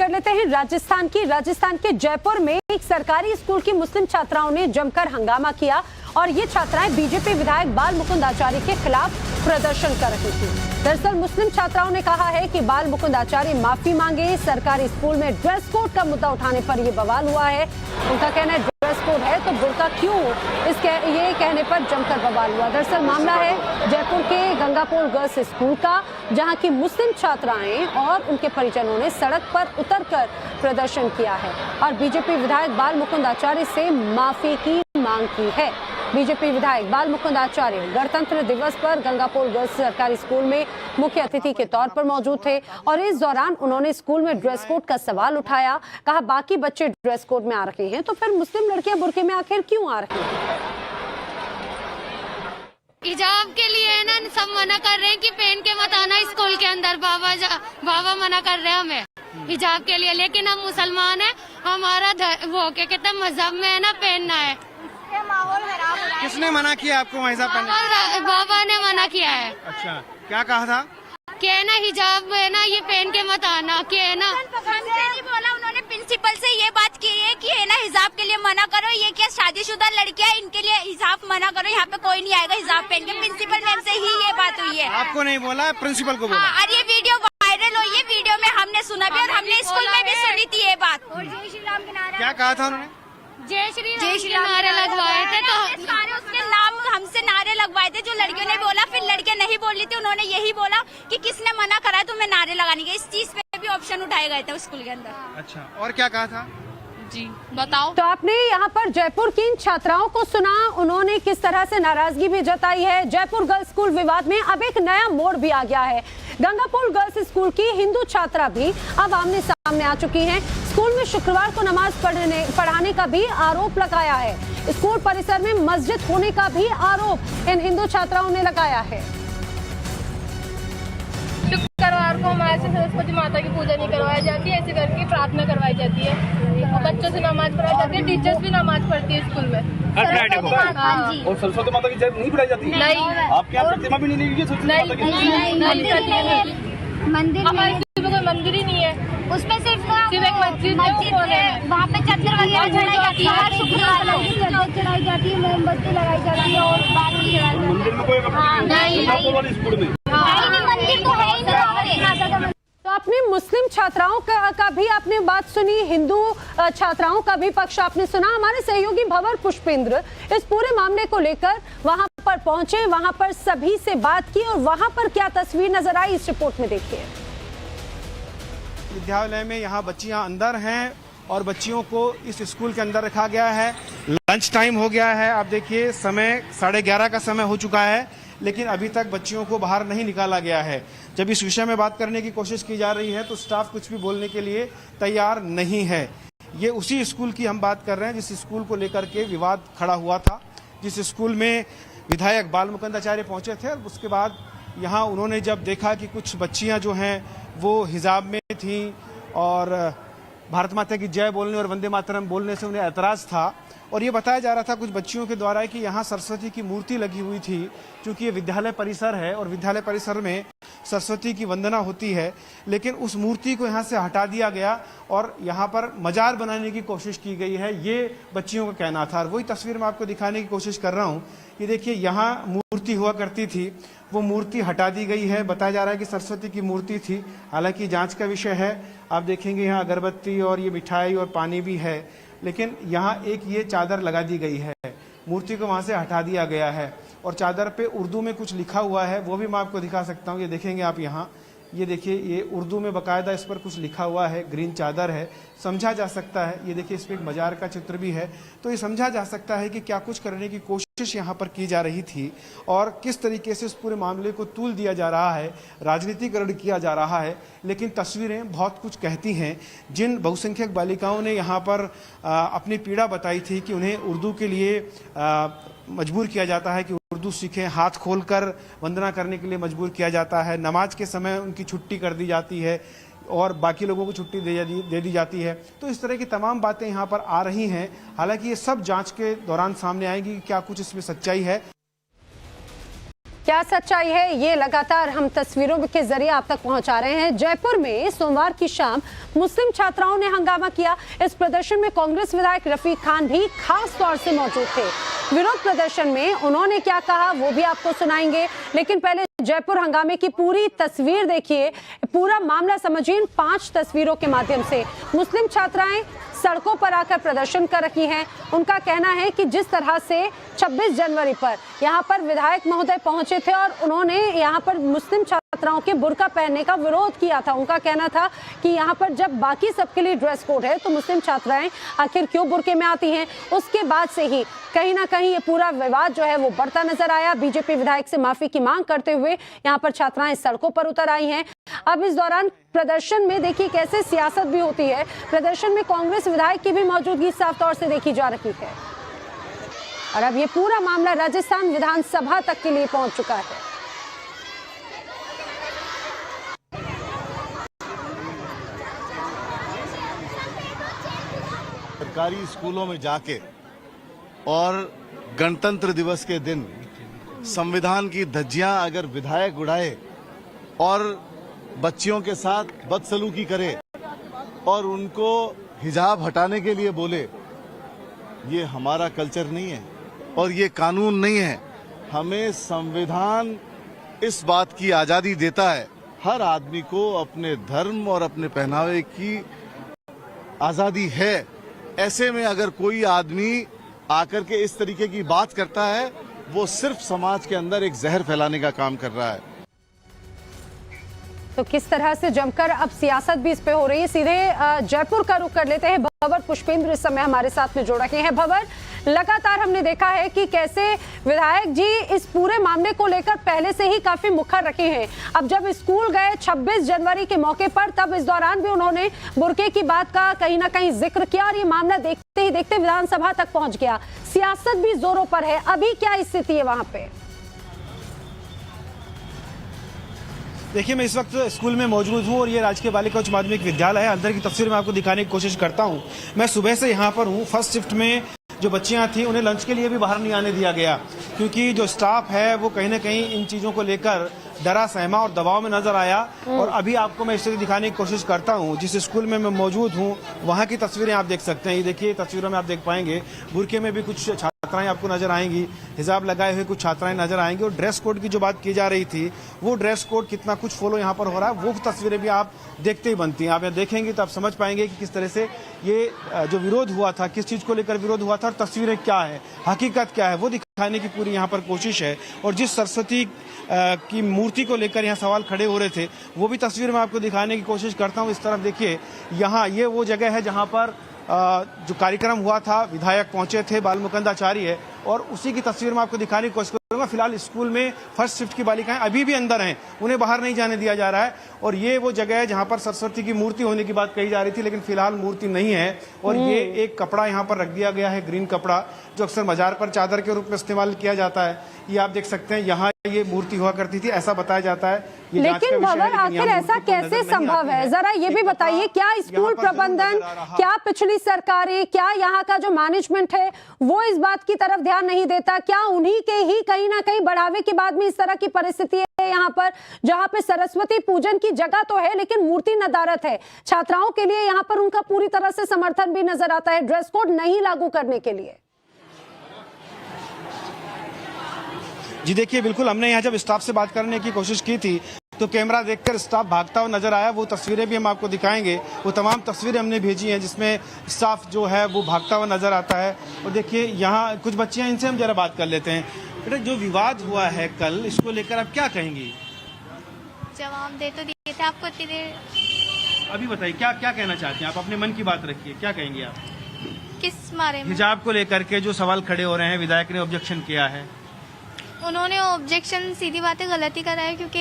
कर लेते हैं राजस्थान की। राजस्थान के जयपुर में एक सरकारी स्कूल की मुस्लिम छात्राओं ने जमकर हंगामा किया और ये छात्राएं बीजेपी विधायक बाल मुकुंद आचार्य के खिलाफ प्रदर्शन कर रही थी। दरअसल मुस्लिम छात्राओं ने कहा है कि बाल मुकुंद आचार्य माफी मांगे। सरकारी स्कूल में ड्रेस कोड का मुद्दा उठाने पर ये बवाल हुआ है। उनका कहना है ड्रेस कोड है तो बुर्का क्यों, ये कहने पर जमकर बवाल हुआ। दरअसल मामला है जयपुर के गंगापोल गर्ल्स स्कूल का, जहां की मुस्लिम छात्राएं और उनके परिजनों ने सड़क पर उतरकर प्रदर्शन किया है और बीजेपी विधायक बाल मुकुंद आचार्य से माफी की मांग की है। बीजेपी विधायक बाल मुकुंद आचार्य गणतंत्र दिवस पर गंगापोल गर्ल्स सरकारी स्कूल में मुख्य अतिथि के तौर पर मौजूद थे और इस दौरान उन्होंने स्कूल में ड्रेस कोड का सवाल उठाया। कहा बाकी बच्चे ड्रेस कोड में आ रहे हैं तो फिर मुस्लिम लड़कियां बुर्के में आखिर क्यों आ रही हैं? हिजाब के लिए ना सब मना कर रहे हैं कि पहन के मत आना स्कूल के अंदर। बाबा मना कर रहे हैं हमें हिजाब के लिए, लेकिन हम मुसलमान हैं, हमारा वो क्या कहते हैं मजहब में है ना पहनना है। माहौल खराब हो रहा है। किसने मना किया आपको हिजाब पहनने? बाबा ने मना किया है। अच्छा, क्या कहा था? कि है ना हिजाब है ना ये पहन के मत आना, कि है ना नहीं बोला। उन्होंने प्रिंसिपल से ये बात की है कि है ना हिजाब के लिए मना करो। ये क्या शादीशुदा लड़कियां, इनके लिए हिजाब मना करो, यहाँ पे कोई नहीं आएगा हिजाब पहन के। प्रिंसिपल मैम से ही ये बात हुई है। आपको नहीं बोला, प्रिंसिपल को बोला? हाँ, और ये वीडियो वायरल हुई है। वीडियो में हमने सुना भी और हमने स्कूल में भी सुनी थी ये बात। और जय श्री राम के नारे क्या कहा था उन्होंने? जय श्री राम नारे लगवाए थे तो सारे उसके नाम हमसे नारे लगवाए थे जो लड़कियों ने बोला। फिर लड़कियां नहीं बोल रही थी, उन्होंने यही बोला कि किसने मना करा तुम्हें नारे लगाने के। इस चीज पे भी ऑप्शन उठाए गए थे स्कूल के अंदर। अच्छा, और क्या कहा था? जी बताओ। तो आपने यहाँ पर जयपुर की इन छात्राओं को सुना, उन्होंने किस तरह से नाराजगी भी जताई है। जयपुर गर्ल्स स्कूल विवाद में अब एक नया मोड़ भी आ गया है। गंगापोल गर्ल्स स्कूल की हिंदू छात्रा भी अब आमने सामने आ चुकी हैं। स्कूल में शुक्रवार को नमाज पढ़ाने का भी आरोप लगाया है। स्कूल परिसर में मस्जिद होने का भी आरोप इन हिंदू छात्राओं ने लगाया है। शुक्रवार को हमारे से सरस्वती माता की पूजा नहीं करवाई जाती है, ऐसे करके प्रार्थना करवाई जाती है और बच्चों से नमाज पढ़ाई जाती है। टीचर्स भी नमाज पढ़ती है स्कूल में। और सरस्वती माता की जयंती नहीं पढ़ाई जाती है? नहीं। आपके यहाँ प्रतिमा भी नहीं है सरस्वती माता की? मंदिर हमारे स्कूल में कोई मंदिर ही नहीं है। उसमें सिर्फ एक मस्जिद है, वहाँ पे चद्दर वगैरह चढ़ाई जाती है। शुक्रवार चढ़ाई जाती है, मोमबत्ती लगाई जाती है और मंदिर में कोई नहीं स्कूल में मंदिर तो है ही। तो आपने मुस्लिम छात्राओं का भी आपने बात सुनी, हिंदू छात्राओं का भी पक्ष आपने सुना। हमारे सहयोगी भंवर पुष्पेंद्र इस पूरे मामले को लेकर वहां पर पहुंचे, वहां पर सभी से बात की और वहां पर क्या तस्वीर नजर आई इस रिपोर्ट में देखिए। विद्यालय में यहाँ बच्चियाँ अंदर हैं और बच्चियों को इस स्कूल के अंदर रखा गया है। लंच टाइम हो गया है, आप देखिए समय 11:30 का समय हो चुका है, लेकिन अभी तक बच्चियों को बाहर नहीं निकाला गया है। जब इस विषय में बात करने की कोशिश की जा रही है तो स्टाफ कुछ भी बोलने के लिए तैयार नहीं है। ये उसी स्कूल की हम बात कर रहे हैं जिस स्कूल को लेकर के विवाद खड़ा हुआ था, जिस स्कूल में विधायक बाल मुकुंद आचार्य पहुंचे थे। और उसके बाद यहाँ उन्होंने जब देखा कि कुछ बच्चियाँ जो हैं वो हिजाब में थीं और भारत माता की जय बोलने और वंदे मातरम बोलने से उन्हें ऐतराज़ था। और ये बताया जा रहा था कुछ बच्चियों के द्वारा कि यहाँ सरस्वती की मूर्ति लगी हुई थी, क्योंकि ये विद्यालय परिसर है और विद्यालय परिसर में सरस्वती की वंदना होती है। लेकिन उस मूर्ति को यहाँ से हटा दिया गया और यहाँ पर मजार बनाने की कोशिश की गई है, ये बच्चियों का कहना था। और वही तस्वीर मैं आपको दिखाने की कोशिश कर रहा हूँ। ये देखिए, यहाँ मूर्ति हुआ करती थी, वो मूर्ति हटा दी गई है। बताया जा रहा है कि सरस्वती की मूर्ति थी, हालांकि जांच का विषय है। आप देखेंगे यहाँ अगरबत्ती और ये मिठाई और पानी भी है, लेकिन यहाँ एक ये चादर लगा दी गई है। मूर्ति को वहाँ से हटा दिया गया है और चादर पे उर्दू में कुछ लिखा हुआ है, वो भी मैं आपको दिखा सकता हूँ। ये देखेंगे आप यहाँ, ये देखिए, ये उर्दू में बाकायदा इस पर कुछ लिखा हुआ है, ग्रीन चादर है, समझा जा सकता है। ये देखिए, इस पर एक मजार का चित्र भी है, तो ये समझा जा सकता है कि क्या कुछ करने की कोशिश यहाँ पर की जा रही थी और किस तरीके से इस पूरे मामले को तूल दिया जा रहा है, राजनीतिकरण किया जा रहा है। लेकिन तस्वीरें बहुत कुछ कहती हैं। जिन बहुसंख्यक बालिकाओं ने यहाँ पर अपनी पीड़ा बताई थी कि उन्हें उर्दू के लिए मजबूर किया जाता है कि उर्दू सीखें, हाथ खोलकर वंदना करने के लिए मजबूर किया जाता है, नमाज के समय उनकी छुट्टी कर दी जाती है और बाकी लोगों को छुट्टी दे दी जाती है। तो इस तरह की तमाम बातें यहाँ पर आ रही हैं। हालांकि ये सब जांच के दौरान सामने आएगी कि क्या कुछ इसमें सच्चाई है। क्या सच्चाई है, ये लगातार हम तस्वीरों के जरिए आप तक पहुंचा रहे हैं। जयपुर में सोमवार की शाम मुस्लिम छात्राओं ने हंगामा किया। इस प्रदर्शन में कांग्रेस विधायक रफीक खान भी खास तौर से मौजूद थे। विरोध प्रदर्शन में उन्होंने क्या कहा वो भी आपको सुनाएंगे, लेकिन पहले जयपुर हंगामे की पूरी तस्वीर देखिए, पूरा मामला समझिए इन 5 तस्वीरों के माध्यम से। मुस्लिम छात्राएं सड़कों पर आकर प्रदर्शन कर रही हैं। उनका कहना है कि जिस तरह से 26 जनवरी पर यहाँ पर विधायक महोदय पहुंचे थे और उन्होंने यहाँ पर मुस्लिम छात्राओं के बुर्का पहनने का विरोध किया था, उनका कहना था कि यहाँ पर जब बाकी सबके लिए ड्रेस कोड है तो मुस्लिम छात्राएं आखिर क्यों बुर्के में आती हैं। उसके बाद से ही कहीं ना कहीं ये पूरा विवाद जो है वो बढ़ता नजर आया। बीजेपी विधायक से माफी की मांग करते हुए यहाँ पर छात्राएं सड़कों पर उतर आई हैं। अब इस दौरान प्रदर्शन में देखिए कैसे सियासत भी होती है। प्रदर्शन में कांग्रेस विधायक की भी मौजूदगी साफ तौर से देखी जा रही है और अब ये पूरा मामला राजस्थान विधानसभा तक के लिए पहुंच चुका है। सरकारी स्कूलों में जाके और गणतंत्र दिवस के दिन संविधान की धज्जियां अगर विधायक उड़ाए और बच्चियों के साथ बदसलूकी करे और उनको हिजाब हटाने के लिए बोले, ये हमारा कल्चर नहीं है और ये कानून नहीं है। हमें संविधान इस बात की आजादी देता है, हर आदमी को अपने धर्म और अपने पहनावे की आजादी है। ऐसे में अगर कोई आदमी आकर के इस तरीके की बात करता है, वो सिर्फ समाज के अंदर एक जहर फैलाने का काम कर रहा है। तो किस तरह से जमकर अब सियासत भी इस पे हो रही है। सीधे जयपुर का रुख कर लेते हैं। भंवर पुष्पेंद्र इस समय हमारे साथ में जुड़ रहे हैं। भंवर, लगातार हमने देखा है कि कैसे विधायक जी इस पूरे मामले को लेकर पहले से ही काफी मुखर रखे हैं। अब जब स्कूल गए 26 जनवरी के मौके पर, तब इस दौरान भी उन्होंने बुर्के की बात का कहीं ना कहीं जिक्र किया और ये मामला देखते ही देखते विधानसभा तक पहुंच गया। सियासत भी जोरों पर है। अभी क्या स्थिति है वहां पे? देखिए, मैं इस वक्त स्कूल में मौजूद हूँ और ये राजकीय बालिका उच्च माध्यमिक विद्यालय है। अंदर की तस्वीर मैं आपको दिखाने की कोशिश करता हूँ। मैं सुबह से यहाँ पर हूँ। फर्स्ट शिफ्ट में जो बच्चियाँ थी उन्हें लंच के लिए भी बाहर नहीं आने दिया गया, क्योंकि जो स्टाफ है वो कहीं ना कहीं इन चीज़ों को लेकर डरा सहमा और दबाव में नजर आया। और अभी आपको मैं स्थिति दिखाने की कोशिश करता हूँ। जिस स्कूल में मैं मौजूद हूँ वहाँ की तस्वीरें आप देख सकते हैं। ये देखिए, तस्वीरों में आप देख पाएंगे बुर्के में भी कुछ छात्राएं आपको नजर आएंगी, हिजाब लगाए हुए कुछ छात्राएं नजर आएंगी। और ड्रेस कोड की जो बात की जा रही थी, वो ड्रेस कोड कितना कुछ फॉलो यहाँ पर हो रहा है, वो तस्वीरें भी आप देखते ही बनती हैं। आप यहाँ देखेंगे तो आप समझ पाएंगे कि किस तरह से ये जो विरोध हुआ था, किस चीज को लेकर विरोध हुआ था और तस्वीरें क्या है, हकीकत क्या है, वो दिखाने की पूरी यहाँ पर कोशिश है। और जिस सरस्वती की मूर्ति को लेकर यहाँ सवाल खड़े हो रहे थे, वो भी तस्वीर में आपको दिखाने की कोशिश करता हूँ। इस तरफ देखिए, यहाँ ये वो जगह है जहाँ पर जो कार्यक्रम हुआ था, विधायक पहुंचे थे, बाल मुकुंद आचार्य, और उसी की तस्वीर में आपको दिखाने की कोशिश करूंगा। फिलहाल स्कूल में फर्स्ट शिफ्ट की बालिकाएं अभी भी अंदर हैं, उन्हें बाहर नहीं जाने दिया जा रहा है। और ये वो जगह है जहां पर सरस्वती की मूर्ति होने की बात कही जा रही थी, लेकिन फिलहाल मूर्ति नहीं है। और ये एक कपड़ा यहाँ पर रख दिया गया है, ग्रीन कपड़ा, जो अक्सर मजार पर चादर के रूप में इस्तेमाल किया जाता है। ये आप देख सकते हैं, यहाँ ये मूर्ति हुआ करती थी, ऐसा बताया जाता है। लेकिन भंवर, आखिर ऐसा कैसे संभव है, जरा ये भी बताइए। क्या स्कूल प्रबंधन, क्या पिछली सरकारें, क्या यहाँ का जो मैनेजमेंट है वो इस बात की तरफ ध्यान नहीं देता? क्या उन्हीं के ही कहीं ना कहीं बढ़ावे के बाद में इस तरह की परिस्थिति है यहाँ पर, जहाँ पे सरस्वती पूजन की जगह तो है लेकिन मूर्ति नदारत है। छात्राओं के लिए यहाँ पर उनका पूरी तरह से समर्थन भी नजर आता है ड्रेस कोड नहीं लागू करने के लिए। जी देखिए, बिल्कुल, हमने यहाँ जब स्टाफ से बात करने की कोशिश की थी तो कैमरा देखकर स्टाफ भागता हुआ नजर आया। वो तस्वीरें भी हम आपको दिखाएंगे। वो तमाम तस्वीरें हमने भेजी हैं जिसमें स्टाफ जो है वो भागता हुआ नजर आता है। और देखिए, यहाँ कुछ बच्चियाँ, इनसे हम जरा बात कर लेते हैं। बेटा, जो विवाद हुआ है कल, इसको लेकर आप क्या कहेंगी? जवाब दे तो दिए थे आपको इतनी देर। अभी बताइए, क्या क्या कहना चाहते हैं आप? अपने मन की बात रखिए, क्या कहेंगे आप किस बारे में? हिजाब को लेकर के जो सवाल खड़े हो रहे हैं, विधायक ने ऑब्जेक्शन किया है। उन्होंने ऑब्जेक्शन सीधी बातें गलत ही करा है, क्योंकि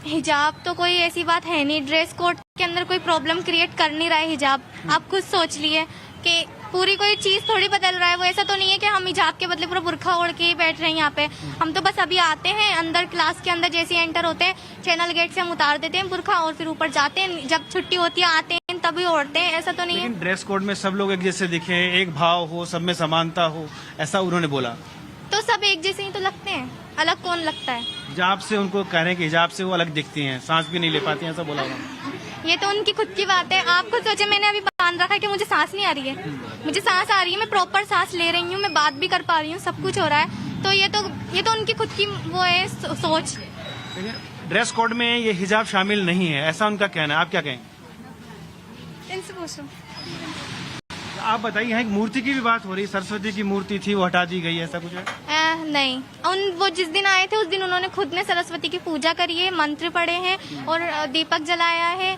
हिजाब तो कोई ऐसी बात है नहीं, ड्रेस कोड के अंदर कोई प्रॉब्लम क्रिएट कर नहीं रहा है हिजाब। आप खुद सोच लिए कि पूरी कोई चीज थोड़ी बदल रहा है। वो ऐसा तो नहीं है कि हम हिजाब के बदले पूरा बुर्खा ओढ़ के ही बैठ रहे हैं यहाँ पे। हम तो बस अभी आते हैं अंदर, क्लास के अंदर जैसे एंटर होते हैं, चैनल गेट से हम उतार देते हैं बुर्खा और फिर ऊपर जाते हैं। जब छुट्टी होती है आते हैं तभी ओढ़ते हैं, ऐसा तो नहीं है। ड्रेस कोड में सब लोग एक जैसे दिखे, एक भाव हो, सब में समानता हो, ऐसा उन्होंने बोला। तो सब एक जैसे ही तो लगते हैं। अलग कौन लगता है? हिजाब से उनको कह रहे हैं कि हिजाब से वो अलग दिखती हैं, सांस भी नहीं ले पाती हैं, ऐसा बोला उन्होंने। ये तो उनकी खुद की बात है। आप खुद सोचे, मैंने अभी बांध रखा है कि मुझे सांस नहीं आ रही है, मुझे सांस आ रही है, मैं प्रॉपर सांस ले रही हूँ, मैं बात भी कर पा रही हूँ, सब कुछ हो रहा है। तो ये तो उनकी खुद की वो है सोच। ड्रेस कोड में ये हिजाब शामिल नहीं है, ऐसा उनका कहना है, आप क्या कहें? इनसे पूछो। आप बताइए, यहाँ एक मूर्ति की भी बात हो रही, सरस्वती की मूर्ति थी वो हटा दी गई, ऐसा कुछ है? नहीं, वो जिस दिन आए थे उस दिन उन्होंने खुद ने सरस्वती की पूजा करी है, मंत्र पढ़े हैं और दीपक जलाया है।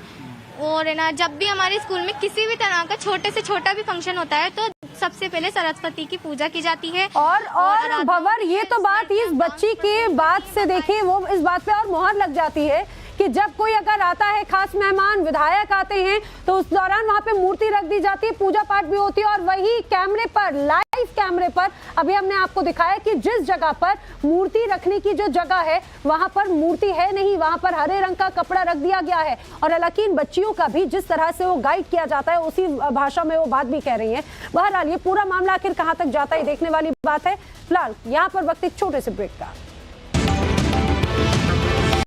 और ना, जब भी हमारे स्कूल में किसी भी तरह का छोटे से छोटा भी फंक्शन होता है तो सबसे पहले सरस्वती की पूजा की जाती है। और भंवर, ये तो बात इस बच्ची की बात से देखिए, वो इस बात पे और मोहर लग जाती है कि जब कोई अगर आता है, खास मेहमान विधायक आते हैं, तो उस दौरान वहां पे मूर्ति रख दी जाती है, पूजा पाठ भी होती है। और वही कैमरे पर, लाइव कैमरे पर अभी हमने आपको दिखाया कि जिस जगह पर मूर्ति रखने की जो जगह है वहां पर मूर्ति है नहीं, वहां पर हरे रंग का कपड़ा रख दिया गया है। और हालांकि इन बच्चियों का भी जिस तरह से वो गाइड किया जाता है उसी भाषा में वो बात भी कह रही है। बहरहाल ये पूरा मामला आखिर कहां तक जाता है देखने वाली बात है। फिलहाल यहाँ पर वक्त एक छोटे से ब्रेक का।